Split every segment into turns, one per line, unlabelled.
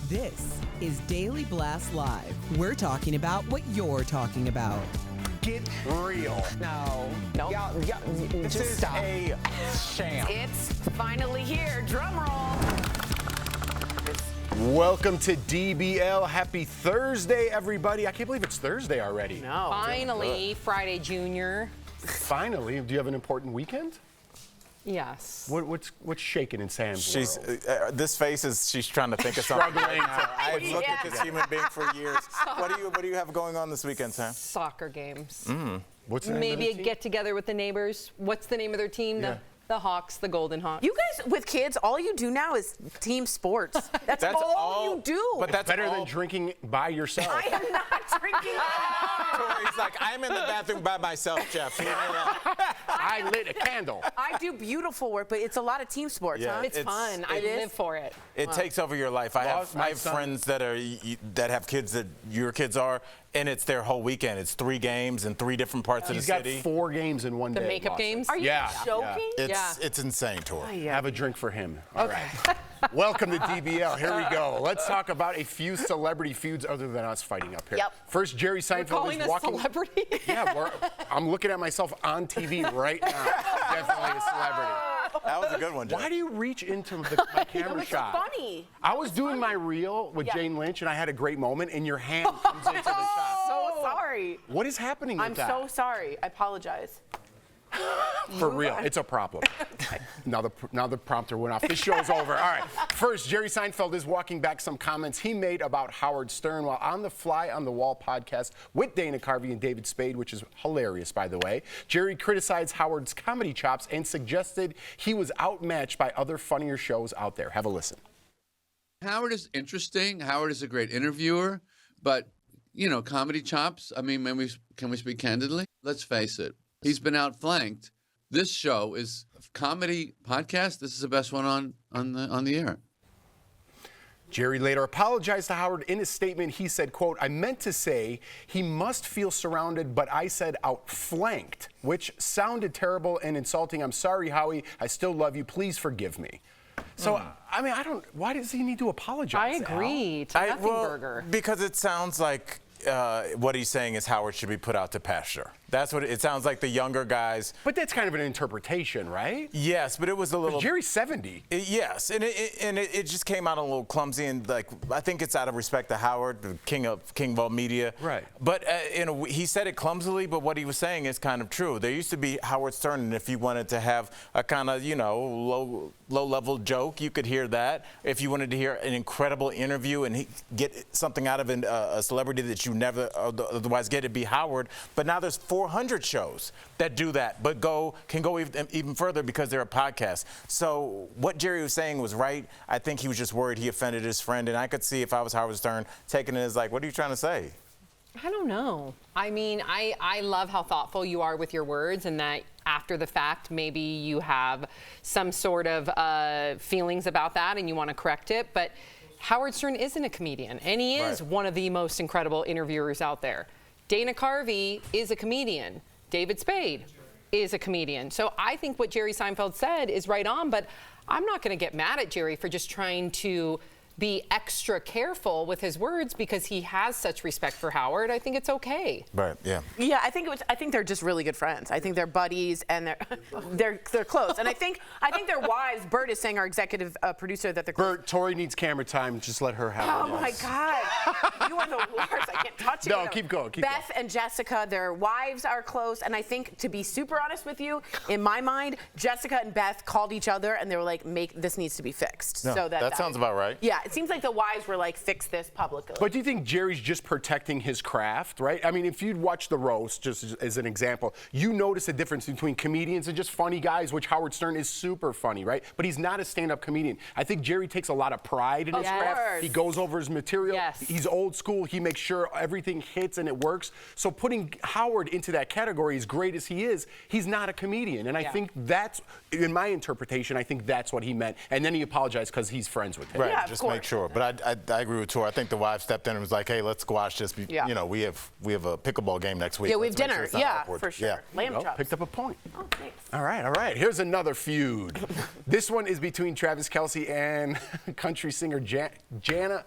This is Daily Blast Live. We're talking about what you're talking about.
Get real.
No.
This
Just
is
stop.
a sham.
It's finally here. Drum roll.
Welcome to DBL. Happy Thursday, everybody. I can't believe it's Thursday already.
No.
Finally, Friday, Junior.
Finally. Do you have an important weekend?
Yes.
What's shaking in Sam's world?
This face is she's trying to think of something.
Struggling.
I've looked at this human being for years. What do you have going on this weekend, Sam?
Soccer games.
What's the name
Maybe
of
a
the team?
get together with the neighbors. What's the name of their team?
Yeah.
The Hawks, the Golden Hawks.
You guys with kids, all you do now is team sports. That's all you do.
But that's
Better
all.
than drinking by yourself.
I am not drinking.
Tori's like, I'm in the bathroom by myself, Jeff.
I lit a candle.
I do beautiful work, but it's a lot of team sports,
Yeah.
huh?
It's fun. I
It is?
live for it.
It takes over your life. I
Lost my
have
son.
friends that have kids that your kids are, and it's their whole weekend. It's 3 games in 3 different parts of the
He's got
city.
4 games in one
The
day.
makeup
Lawson.
games?
Are you
Yeah.
joking?
It's insane, Tori.
Have a drink for him. All right. Welcome to DBL. Here we go. Let's talk about a few celebrity feuds other than us fighting up here.
Yep.
First, Jerry
You're
Seinfeld
calling
is
us
walking.
celebrity?
Yeah, I'm looking at myself on TV right now. Definitely a celebrity.
That was a good one, Jeff.
Why do you reach into my camera
It's
shot?
funny.
I was doing my reel with
Yeah.
Jane Lynch, and I had a great moment, and your hand comes into the shot.
So sorry.
What is happening with
I'm
that?
so sorry. I apologize.
For real, it's a problem. Now the prompter went off. This show's over. All right. First, Jerry Seinfeld is walking back some comments he made about Howard Stern while on the Fly on the Wall podcast with Dana Carvey and David Spade, which is hilarious, by the way. Jerry criticized Howard's comedy chops and suggested he was outmatched by other funnier shows out there. Have a listen.
Howard is interesting. Howard is a great interviewer, but comedy chops. I mean, can we speak candidly? Let's face it. He's been outflanked. This show is a comedy podcast. This is the best one on the air.
Jerry later apologized to Howard. In his statement, he said, quote, "I meant to say he must feel surrounded, but I said outflanked, which sounded terrible and insulting. I'm sorry, Howie. I still love you. Please forgive me." So, I mean, why does he need to apologize?
I agree. To Nothing Burger.
Because it sounds like what he's saying is Howard should be put out to pasture. That's what it sounds like. The younger guys.
But that's kind of an interpretation, right?
Yes, but it was a little.
Jerry's 70.
Yes, and it just came out a little clumsy, and I think it's out of respect to Howard, the king of all media.
Right.
But he said it clumsily, but what he was saying is kind of true. There used to be Howard Stern, and if you wanted to have a kind of low level joke, you could hear that. If you wanted to hear an incredible interview and get something out of a celebrity that you never otherwise get, it'd be Howard. But now there's 400 shows that do that, but can go even further because they're a podcast. So what Jerry was saying was right. I think he was just worried he offended his friend, and I could see if I was Howard Stern taking it as like, what are you trying to say?
I don't know. I mean, I love how thoughtful you are with your words, and that after the fact, maybe you have some sort of feelings about that and you want to correct it. But Howard Stern isn't a comedian, and he is one of the most incredible interviewers out there. Dana Carvey is a comedian. David Spade is a comedian. So I think what Jerry Seinfeld said is right on, but I'm not going to get mad at Jerry for just trying to be extra careful with his words because he has such respect for Howard. I think it's okay.
Right, yeah.
Yeah, I think they're just really good friends. I think they're buddies and they're close. And I think their wives, Bert is saying, our executive producer, that they're close.
Bert, Tori needs camera time. Just let her have it.
Oh my God, you are the worst. I can't touch it.
No, keep going.
Beth and Jessica, their wives are close, and I think, to be super honest with you, in my mind, Jessica and Beth called each other and they were like, this needs to be fixed.
No,
so
that sounds about right.
Yeah, it seems like the wives were like, fix this publicly.
But do you think Jerry's just protecting his craft, right? I mean, if you'd watch the roast, just as an example, you notice a difference between comedians and just funny guys, which Howard Stern is super funny, right? But he's not a stand-up comedian. I think Jerry takes a lot of pride in his craft. He goes over his material.
Yes.
He's old school. He makes sure everything hits and it works. So putting Howard into that category, as great as he is, he's not a comedian. And I think that's, in my interpretation, I think that's what he meant. And then he apologized because he's friends with him.
Right,
Yeah, of
just
course.
make sure. But I agree with Tor. I think the wife stepped in and was like, hey, let's squash this.
Yeah.
You know, we have a pickleball game next week.
Yeah, we have
Let's make sure
dinner.
it's not
Yeah,
awkward.
for sure.
Yeah.
Lamb
Well,
chops.
picked up a point.
Oh, thanks.
All right. Here's another feud. This one is between Travis Kelce and country singer Jana.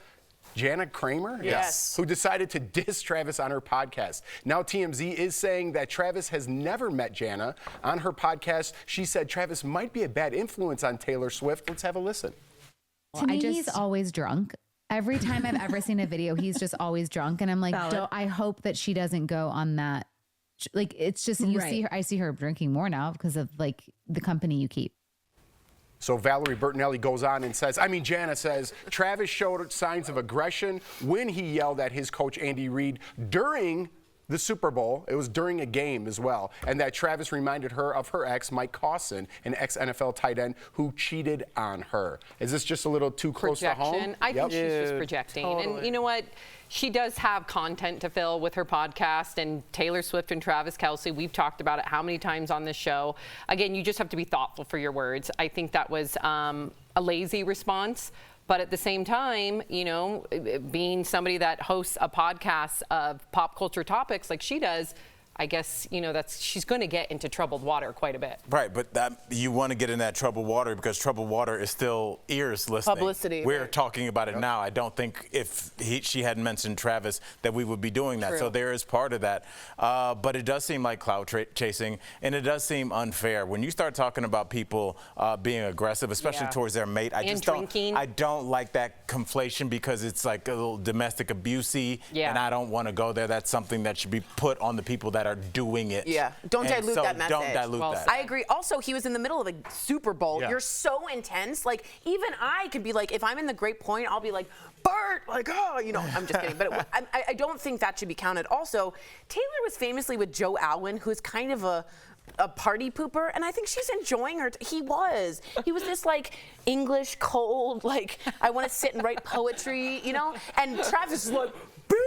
Jana Kramer?
Yes.
Who decided to diss Travis on her podcast. Now TMZ is saying that Travis has never met Jana. On her podcast, she said Travis might be a bad influence on Taylor Swift. Let's have a listen.
To me, he's always drunk. Every time I've ever seen a video, he's just always drunk. And I'm like, I hope that she doesn't go on that. Like, it's just, see her, I see her drinking more now because of like the company you keep.
So Valerie Bertinelli goes on and says, Jana says, Travis showed signs of aggression when he yelled at his coach, Andy Reid, during the Super Bowl. It was during a game as well. And that Travis reminded her of her ex, Mike Cawson, an ex-NFL tight end who cheated on her. Is this just a little too close to home?
I think she's just projecting. Totally. And you know what? She does have content to fill with her podcast, and Taylor Swift and Travis Kelce, we've talked about it how many times on this show. Again, you just have to be thoughtful for your words. I think that was a lazy response. But at the same time, you know, being somebody that hosts a podcast of pop culture topics like she does, I guess, you know, she's going to get into troubled water quite a bit.
Right, but you want to get in that troubled water because troubled water is still ears listening.
Publicity.
We're talking about it now. I don't think if she hadn't mentioned Travis that we would be doing that. True. So there is part of that. But it does seem like clout chasing, and it does seem unfair. When you start talking about people being aggressive, especially towards their mate, I don't like that conflation because it's like a little domestic abusey, and I don't want to go there. That's something that should be put on the people that are doing it.
Yeah, don't dilute that message.
Don't dilute that.
I agree. Also, he was in the middle of a Super Bowl. You're so intense. Like, even I could be like, if I'm in the great point, I'll be like, Bert, like, oh, you know, I'm just kidding. But I don't think that should be counted. Also, Taylor was famously with Joe Alwyn, who's kind of a party pooper, and I think she's enjoying her. He was this like English cold, like, I want to sit and write poetry, you know? And Travis is like, beer!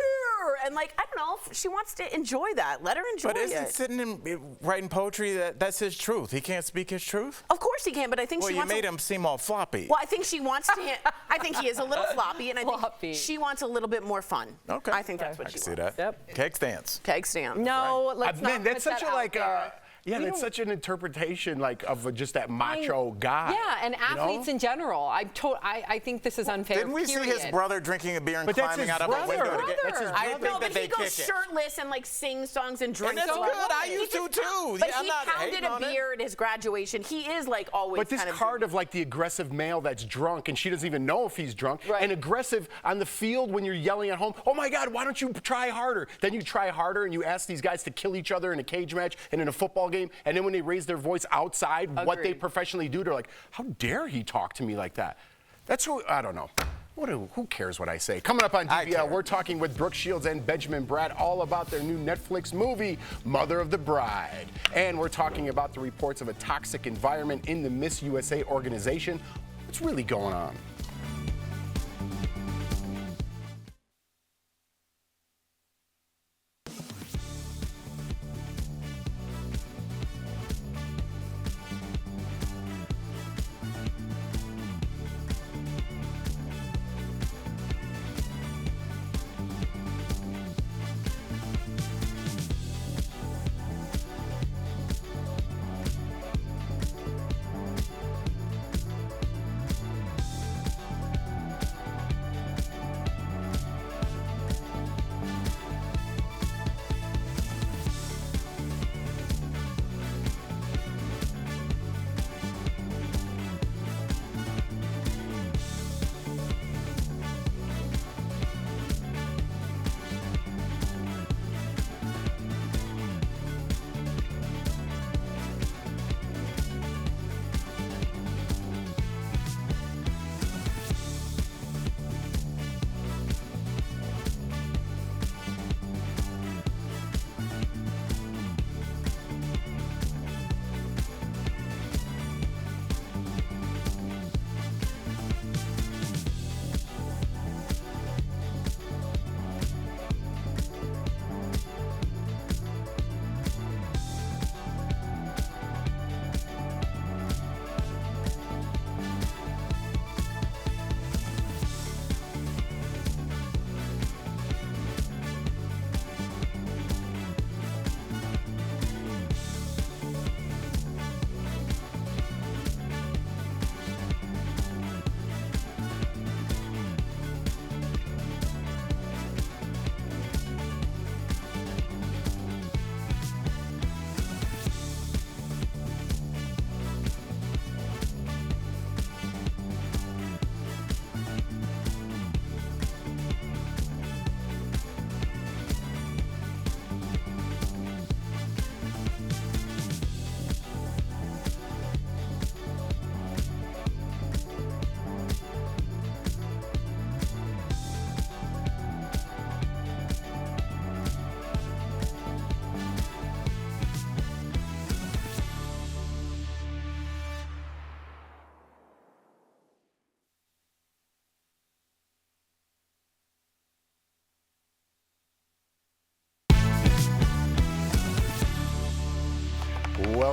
And like, I don't know, if she wants to enjoy that, let her enjoy it.
But isn't sitting and writing poetry, that's his truth? He can't speak his truth?
Of course he can, but I think she wants
you made him seem all floppy.
Well, I think she wants to I think he is a little floppy, and I think she wants a little bit more fun.
Okay.
I think that's what she wants.
I can see that. Yep. Keg stands.
Keg stand.
No, let's not
Man, that's
put
such
that
a like
out there.
that's such an interpretation like of just that macho guy.
Yeah, and athletes in general. I think this is unfair.
Didn't we see his brother drinking a beer and climbing out of a window to get?
That's his
I
brother.
think that they
he goes
kick it.
shirtless and like sings songs and drinks.
And that's
a lot.
good. I used to too.
But
I'm
he
not
pounded
hating
a
on it.
beer at his graduation. He is like always.
But this
kind
card of like the aggressive male that's drunk and she doesn't even know if he's drunk,
Right.
and aggressive on the field when you're yelling at home, oh my God, why don't you try harder? Then you try harder and you ask these guys to kill each other in a cage match and in a football game, and then when they raise their voice outside what they professionally do, they're like, how dare he talk to me like that? That's who, I don't know. Who cares what I say? Coming up on DBL, we're talking with Brooke Shields and Benjamin Bratt all about their new Netflix movie, Mother of the Bride. And we're talking about the reports of a toxic environment in the Miss USA organization. What's really going on?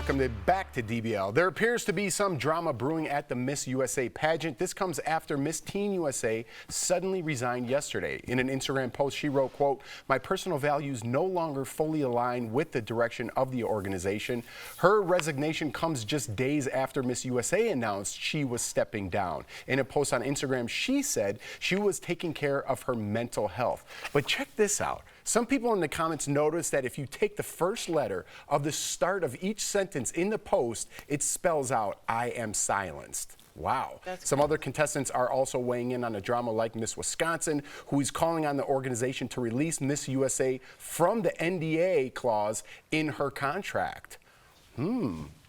welcome back to DBL. There appears to be some drama brewing at the Miss USA pageant. This comes after Miss Teen USA suddenly resigned yesterday. In an Instagram post, she wrote, quote, "My personal values no longer fully align with the direction of the organization." Her resignation comes just days after Miss USA announced she was stepping down. In a post on Instagram, she said she was taking care of her mental health. But check this out. Some people in the comments noticed that if you take the first letter of the start of each sentence in the post, it spells out, "I am silenced." Wow. Some other contestants are also weighing in on the drama, like Miss Wisconsin, who is calling on the organization to release Miss USA from the NDA clause in her contract.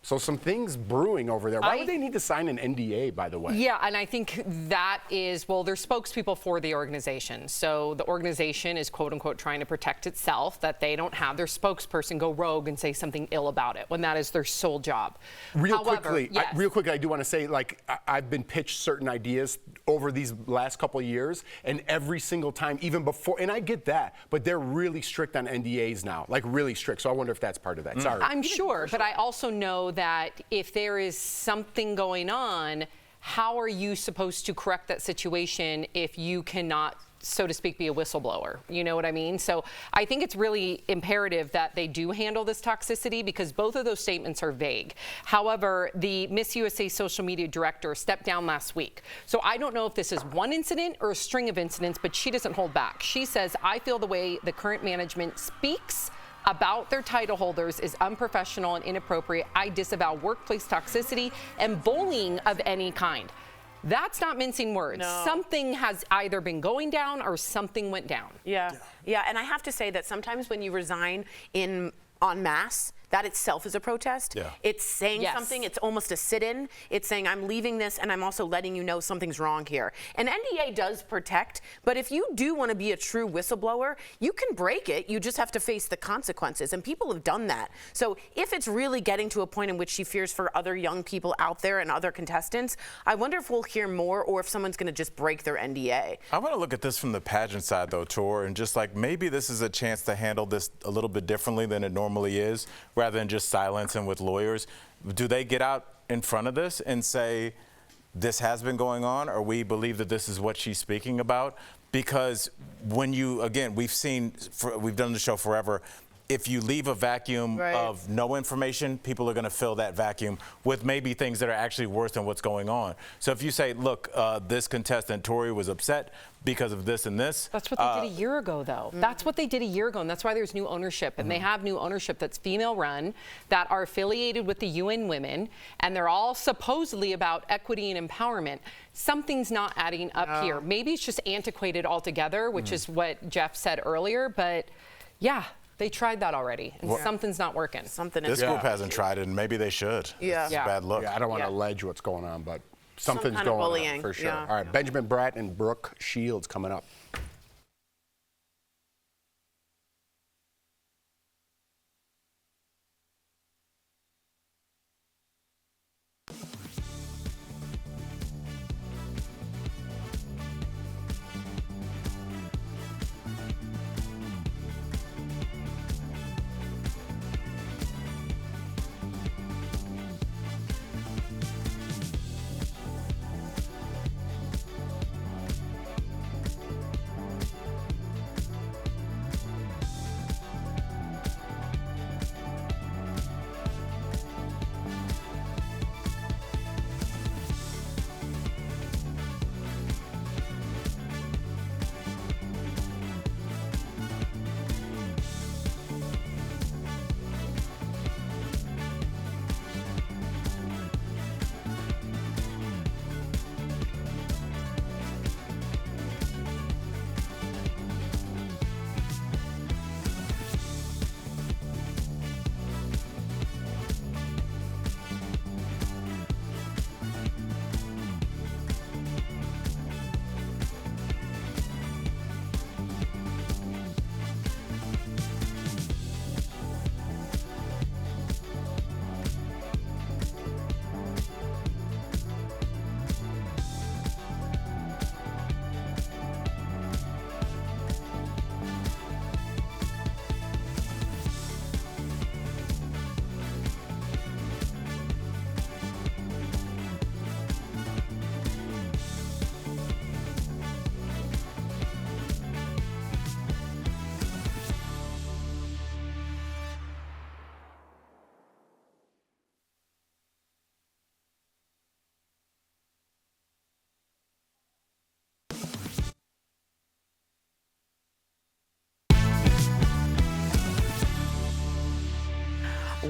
So some things brewing over there. Why would they need to sign an NDA, by the way?
Yeah, and I think that is, well, they're spokespeople for the organization. So the organization is, quote unquote, trying to protect itself, that they don't have their spokesperson go rogue and say something ill about it when that is their sole job.
Real quickly, I do want to say, like, I've been pitched certain ideas over these last couple of years, and every single time, even before, and I get that, but they're really strict on NDAs now, like really strict. So I wonder if that's part of that. Sorry.
I'm sure, but I also know that if there is something going on, how are you supposed to correct that situation if you cannot, so to speak, be a whistleblower? You know what I mean? So I think it's really imperative that they do handle this toxicity, because both of those statements are vague. However, the Miss USA social media director stepped down last week. So I don't know if this is one incident or a string of incidents, but she doesn't hold back. She says, "I feel the way the current management speaks about their title holders is unprofessional and inappropriate. I disavow workplace toxicity and bullying of any kind." That's not mincing words.
No.
Something has either been going down or something went down.
Yeah, and I have to say that sometimes when you resign en masse, that itself is a protest.
Yeah.
It's saying something. It's almost a sit-in. It's saying, I'm leaving this, and I'm also letting you know something's wrong here. And NDA does protect, but if you do want to be a true whistleblower, you can break it. You just have to face the consequences, and people have done that. So if it's really getting to a point in which she fears for other young people out there and other contestants, I wonder if we'll hear more, or if someone's going to just break their NDA.
I want to look at this from the pageant side, though, Tor, and just like maybe this is a chance to handle this a little bit differently than it normally is, rather than just silence and with lawyers. Do they get out in front of this and say, this has been going on, or we believe that this is what she's speaking about? Because when you, again, we've done the show forever. If you leave a vacuum of no information, people are going to fill that vacuum with maybe things that are actually worse than what's going on. So if you say, look, this contestant, Tori, was upset because of this and this.
That's what they did a year ago, though. That's what they did a year ago, and that's why there's new ownership. And they have new ownership that's female-run, that are affiliated with the UN Women, and they're all supposedly about equity and empowerment. Something's not adding up here. Maybe it's just antiquated altogether, which is what Jeff said earlier, but yeah. They tried that already, and something's not working.
This group hasn't tried it, and maybe they should.
Yeah.
It's a bad look.
I don't want to allege what's going on, but something's
kind of
going
bullying.
on for sure.
Yeah.
All right, Benjamin Bratt and Brooke Shields coming up.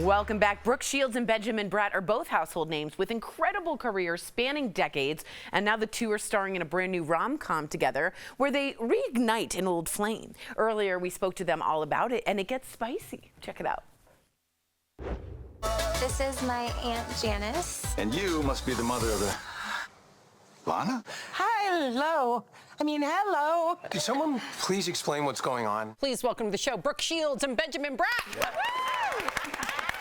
Welcome back. Brooke Shields and Benjamin Bratt are both household names with incredible careers spanning decades, and now the two are starring in a brand new rom-com together where they reignite an old flame. Earlier, we spoke to them all about it, and it gets spicy. Check it out.
This is my Aunt Janice.
And you must be the mother of the... Lana?
Hello. Hello.
Could someone please explain what's going on?
Please welcome to the show Brooke Shields and Benjamin Bratt.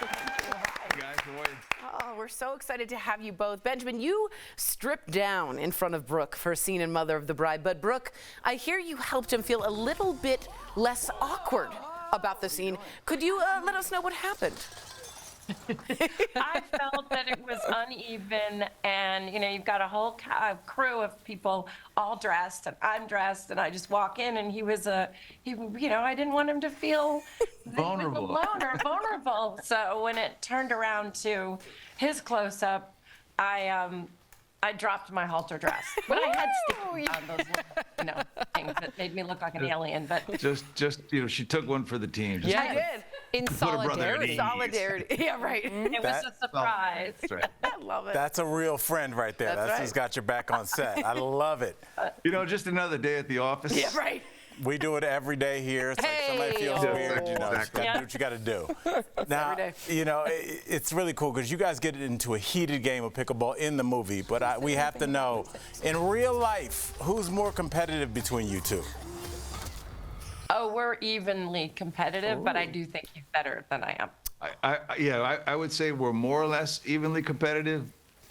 Hey guys, how are you?
Oh, we're so excited to have you both. Benjamin, you stripped down in front of Brooke for a scene in Mother of the Bride, but Brooke, I hear you helped him feel a little bit less awkward about the scene. Could you let us know what happened?
I felt that it was uneven, and you've got a whole crew of people all dressed, and I'm dressed, and I just walk in, and I didn't want him to feel
Vulnerable.
alone or vulnerable. So when it turned around to his close-up, I dropped my halter dress, but I had sticky on those little, things that made me look like an alien. But
Just she took one for the team. Just
I did.
In
put her brother at
solidarity.
ease.
Solidarity. Yeah, right.
it was a surprise.
That's right.
I love it.
That's a real friend right there.
That's
That's
right.
who's got your back on set. I love it.
Just another day at the office.
Yeah, right.
We do it every day here. It's like somebody feels
Hey-o.
weird, you just got to do what you got to do. Now,
every day.
it's really cool because you guys get into a heated game of pickleball in the movie, but we have to know, in real life, who's more competitive between you two?
Oh, we're evenly competitive, but I do think he's better than I am.
I would say we're more or less evenly competitive,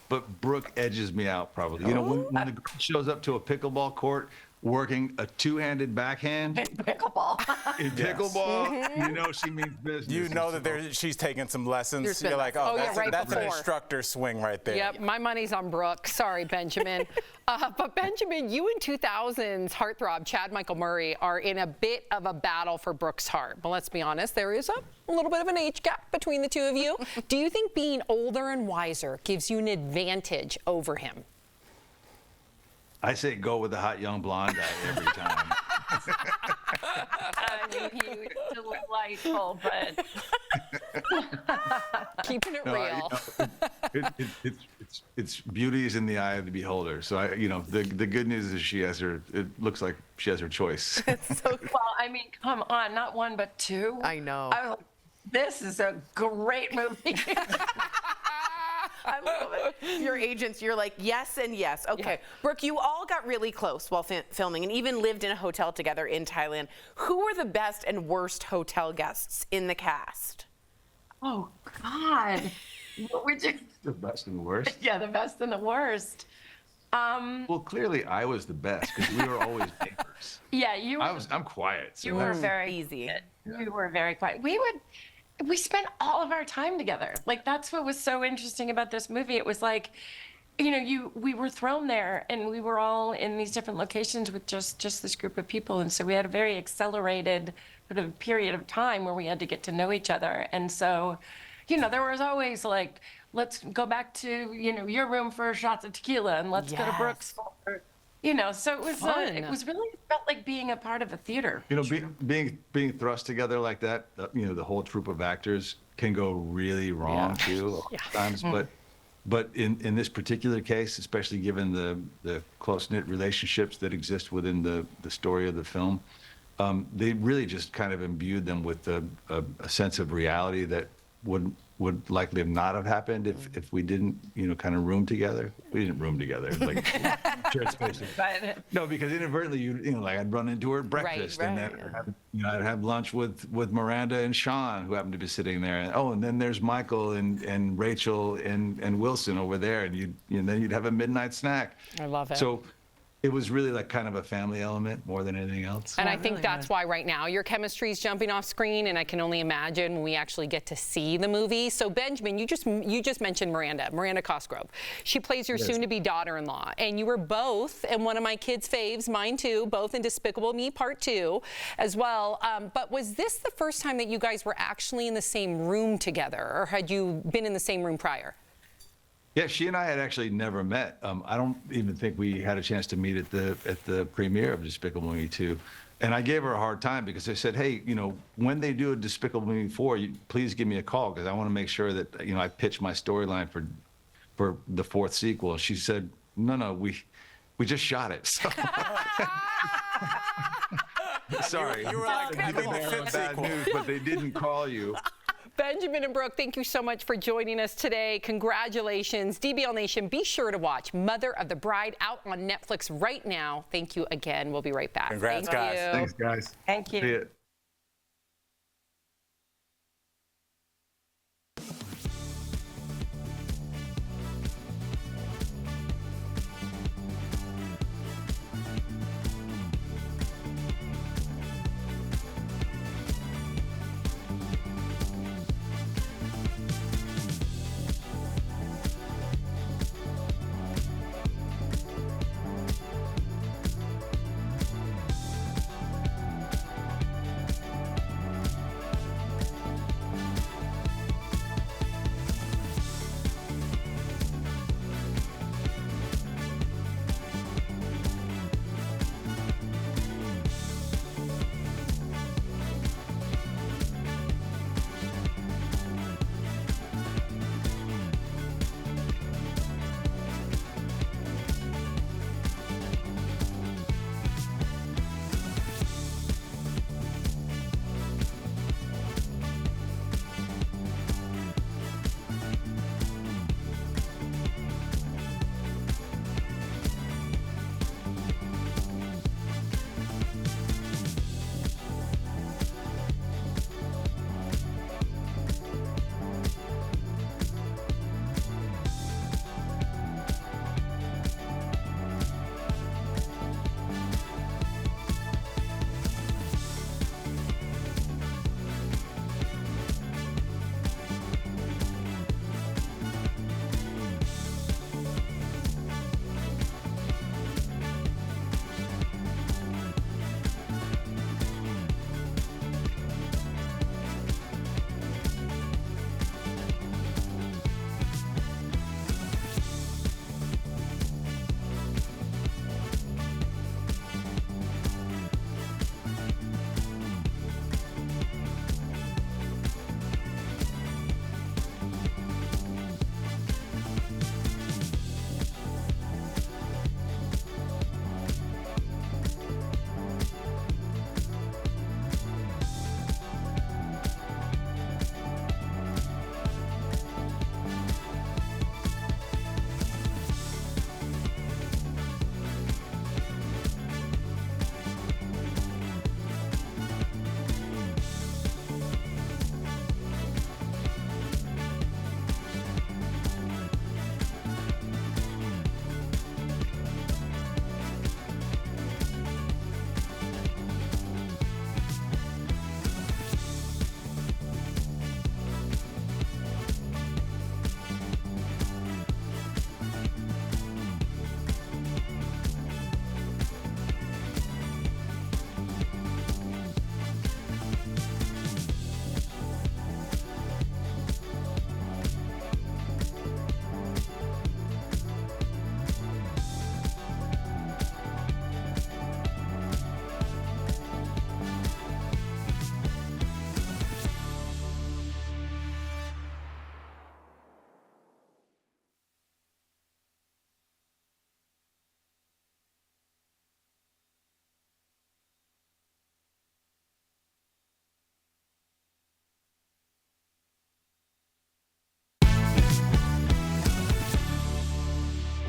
but Brooke edges me out probably. When the girl shows up to a pickleball court working a two-handed backhand
Pickleball.
in pickleball, she means business.
You know that she's taking some lessons. You're like,
Oh, yeah,
that's an
before.
instructor swing right there.
Yep, my money's on Brooke. Sorry, Benjamin. But Benjamin, you and 2000's heartthrob Chad Michael Murray are in a bit of a battle for Brooke's heart. But let's be honest, there is a little bit of an age gap between the two of you. Do you think being older and wiser gives you an advantage over him?
I say go with the hot young blonde guy every time.
He was delightful, but
Keeping it real.
It's beauty is in the eye of the beholder. So the good news is it looks like she has her choice.
Come on, not one but two.
I know.
I was like, this is a great movie.
I love it. Your agents, you're like, yes and yes. Okay. Yeah. Brooke, you all got really close while filming and even lived in a hotel together in Thailand. Who were the best and worst hotel guests in the cast?
Oh, God. What would you...
The best and the worst?
Yeah, the best and the worst.
Well, clearly I was the best because we were always neighbors.
Yeah, you were...
I'm quiet. So
you were very easy. You were very quiet. We spent all of our time together. Like, that's what was so interesting about this movie. It was like, we were thrown there and we were all in these different locations with just this group of people. And so we had a very accelerated sort of period of time where we had to get to know each other. And so, there was always like, let's go back to, your room for shots of tequila and let's go to Brooke's for, so it was really felt like being a part of a theater.
Being thrust together like that, the whole troupe of actors can go really wrong too times. But in this particular case, especially given the close-knit relationships that exist within the story of the film, they really just kind of imbued them with a sense of reality that would likely not have happened if we didn't, kind of room together. We didn't room together, like shared spaces. No, because inadvertently, I'd run into her at breakfast, and then I'd have lunch with Miranda and Sean, who happened to be sitting there, and then there's Michael and Rachel and Wilson over there, and then you'd have a midnight snack.
I love it.
So it was really like kind of a family element more than anything else.
And I think that's why right now your chemistry is jumping off screen, and I can only imagine when we actually get to see the movie. So Benjamin, you just mentioned Miranda Cosgrove. She plays your soon-to-be daughter-in-law, and you were both, and one of my kids' faves, mine too, both in Despicable Me Part 2 as well. But was this the first time that you guys were actually in the same room together, or had you been in the same room prior?
Yeah, she and I had actually never met. I don't even think we had a chance to meet at the premiere of Despicable Me 2. And I gave her a hard time because I said, hey, when they do a Despicable Me 4, please give me a call because I want to make sure that, I pitch my storyline for the 4th sequel. She said, no, we just shot it. So. Sorry.
You were like, having the 5th
bad
sequel.
news, but they didn't call you.
Benjamin and Brooke, thank you so much for joining us today. Congratulations. DBL Nation, be sure to watch Mother of the Bride out on Netflix right now. Thank you again. We'll be right back.
Congrats,
Thank
guys.
you.
Thanks, guys.
Thank you.
See ya.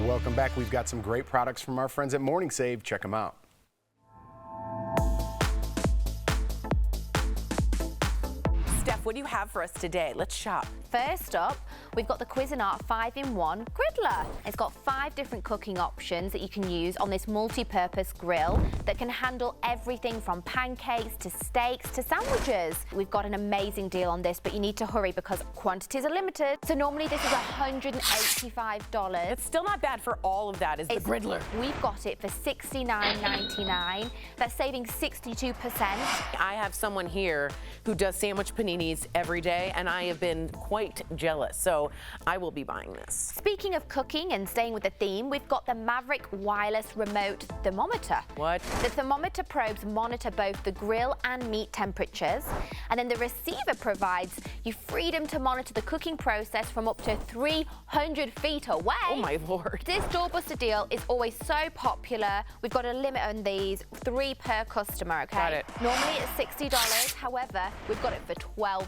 Welcome back. We've got some great products from our friends at Morning Save. Check them out.
Steph, what do you have for us today? Let's shop.
First up, we've got the Cuisinart 5-in-1 Griddler. It's got 5 different cooking options that you can use on this multi-purpose grill that can handle everything from pancakes to steaks to sandwiches. We've got an amazing deal on this, but you need to hurry because quantities are limited. So normally this is $185.
It's still not bad for all of that, is the Griddler.
We've got it for $69.99. That's saving 62%.
I have someone here who does sandwich paninis every day, and I have been quite jealous. So So I will be buying this.
Speaking of cooking and staying with the theme, we've got the Maverick wireless remote thermometer.
What?
The thermometer probes monitor both the grill and meat temperatures, and then the receiver provides you freedom to monitor the cooking process from up to 300 feet away.
Oh my Lord.
This doorbuster deal is always so popular. We've got a limit on these, 3 per customer, okay?
Got it.
Normally it's $60, however, we've got it for $12.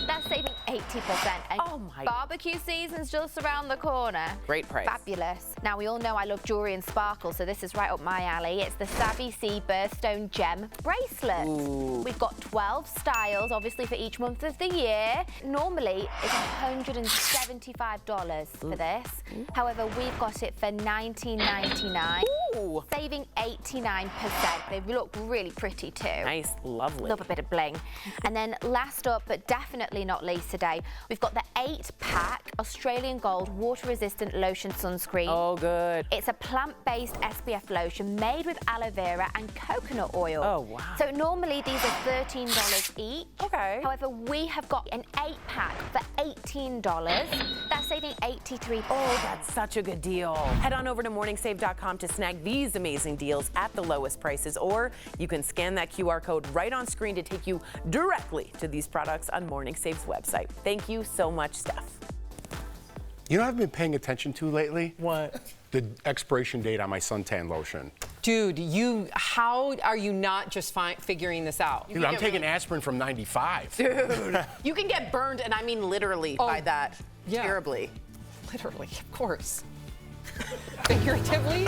That's saving 80%. And
Oh my.
barbecue season's just around the corner.
Great price.
Fabulous. Now, we all know I love jewelry and sparkle, so this is right up my alley. It's the Savvy C Birthstone Gem Bracelet.
Ooh.
We've got 12 styles, obviously, for each month of the year. Normally, it's $175 for this. However, we've got it for $19.99.
Ooh.
Saving 89%. They look really pretty too.
Nice, lovely.
Love a bit of bling. And then last up, but definitely not least today, we've got the 8-pack Australian Gold water-resistant lotion sunscreen.
Oh, good.
It's a plant-based SPF lotion made with aloe vera and coconut oil.
Oh, wow.
So normally these are $13 each.
Okay.
However, we have got an 8-pack for $18. That's saving 83%.
Oh, that's such a good deal. Head on over to morningsave.com to snag these amazing deals at the lowest prices, or you can scan that QR code right on screen to take you directly to these products on Morning Save's website. Thank you so much, Steph.
You know what I've been paying attention to lately?
What?
The expiration date on my suntan lotion.
Dude, how are you not just figuring this out?
Dude, I'm taking aspirin from 95.
Dude, you can get burned, and I mean literally by that.
yeah.
Terribly.
Literally, of course. Figuratively?